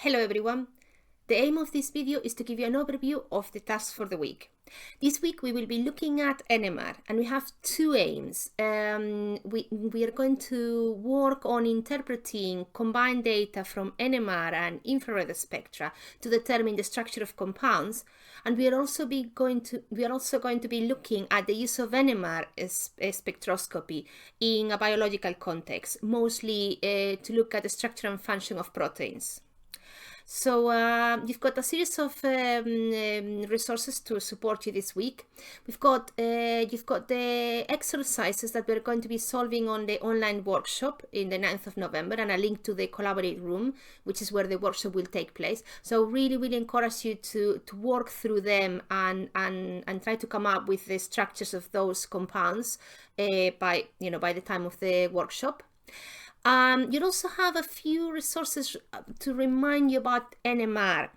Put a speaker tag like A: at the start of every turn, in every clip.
A: Hello everyone. The aim of this video is to give you an overview of the tasks for the week. This week we will be looking at NMR and we have two aims. We are going to work on interpreting combined data from NMR and infrared spectra to determine the structure of compounds, and we are also going to be looking at the use of NMR spectroscopy in a biological context, mostly to look at the structure and function of proteins. So you've got a series of resources to support you this week. You've got the exercises that we're going to be solving on the online workshop in the 9th of November, and a link to the Collaborate room, which is where the workshop will take place. So really encourage you to work through them and try to come up with the structures of those compounds by the time of the workshop. You'll also have a few resources to remind you about NMR.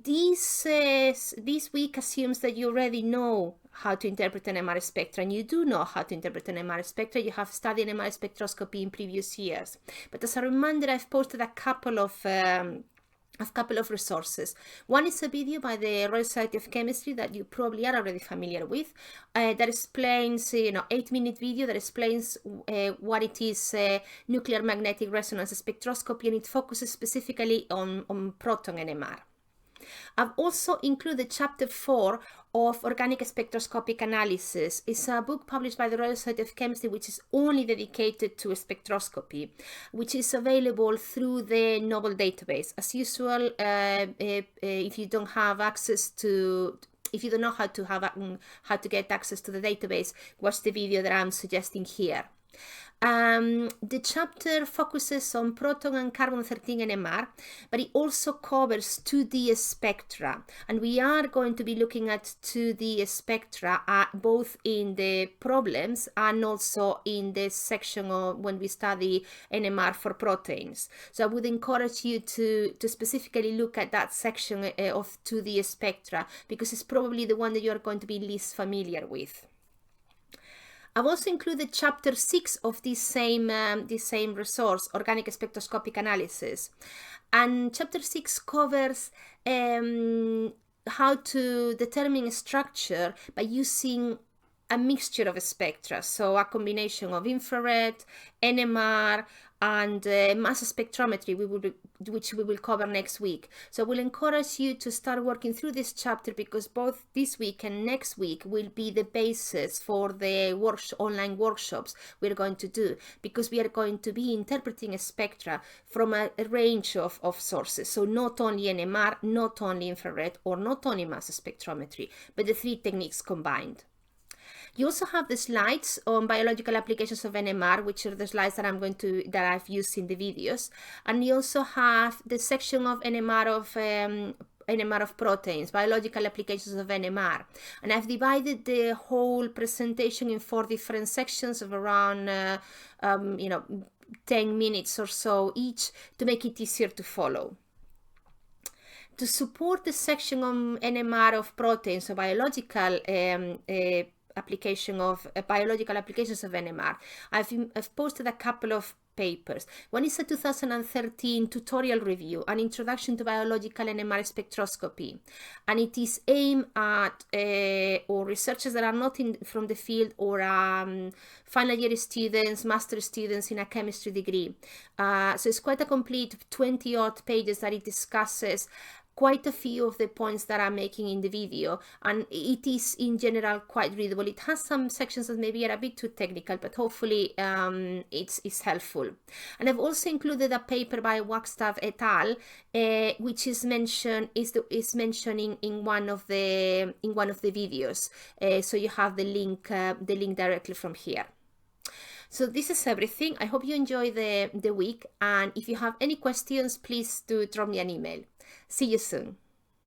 A: This week assumes that you already know how to interpret an NMR spectra, and you do know how to interpret an NMR spectra. You have studied NMR spectroscopy in previous years. But as a reminder, I've posted a couple of resources. One is a video by the Royal Society of Chemistry that you probably are already familiar with, that explains, 8-minute video that explains what it is nuclear magnetic resonance spectroscopy, and it focuses specifically on proton NMR. I've also included chapter 4 of Organic Spectroscopic Analysis. It's a book published by the Royal Society of Chemistry which is only dedicated to spectroscopy, which is available through the Noble database. As usual, if you don't have access to if you don't know how to get access to the database, watch the video that I'm suggesting here. The chapter focuses on proton and carbon-13 NMR, but it also covers 2D spectra, and we are going to be looking at 2D spectra both in the problems and also in the section of when we study NMR for proteins. So I would encourage you to specifically look at that section of 2D spectra, because it's probably the one that you're going to be least familiar with. I've also included chapter 6 of this same resource, Organic Spectroscopic Analysis. And chapter 6 covers how to determine structure by using a mixture of spectra, so a combination of infrared, NMR, and mass spectrometry, which we will cover next week. So we'll encourage you to start working through this chapter, because both this week and next week will be the basis for the online workshops we're going to do, because we are going to be interpreting a spectra from a range of sources. So not only NMR, not only infrared, or not only mass spectrometry, but the three techniques combined. You also have the slides on biological applications of NMR, which are the slides that I've used in the videos. And you also have the section of NMR of proteins, biological applications of NMR. And I've divided the whole presentation in 4 different sections of around 10 minutes or so each, to make it easier to follow. To support the section on NMR of proteins, so biological biological applications of NMR, I've posted a couple of papers. One is a 2013 tutorial review, an introduction to biological NMR spectroscopy, and it is aimed at or researchers that are not from the field, or final year students, master students in a chemistry degree. So it's quite a complete 20-odd pages that it discusses quite a few of the points that I'm making in the video, and it is in general quite readable. It has some sections that maybe are a bit too technical, but hopefully it's helpful. And I've also included a paper by Wagstaff et al., which is mentioning in one of the videos. So you have the link directly from here. So this is everything. I hope you enjoy the week, and if you have any questions, please do drop me an email. See you soon.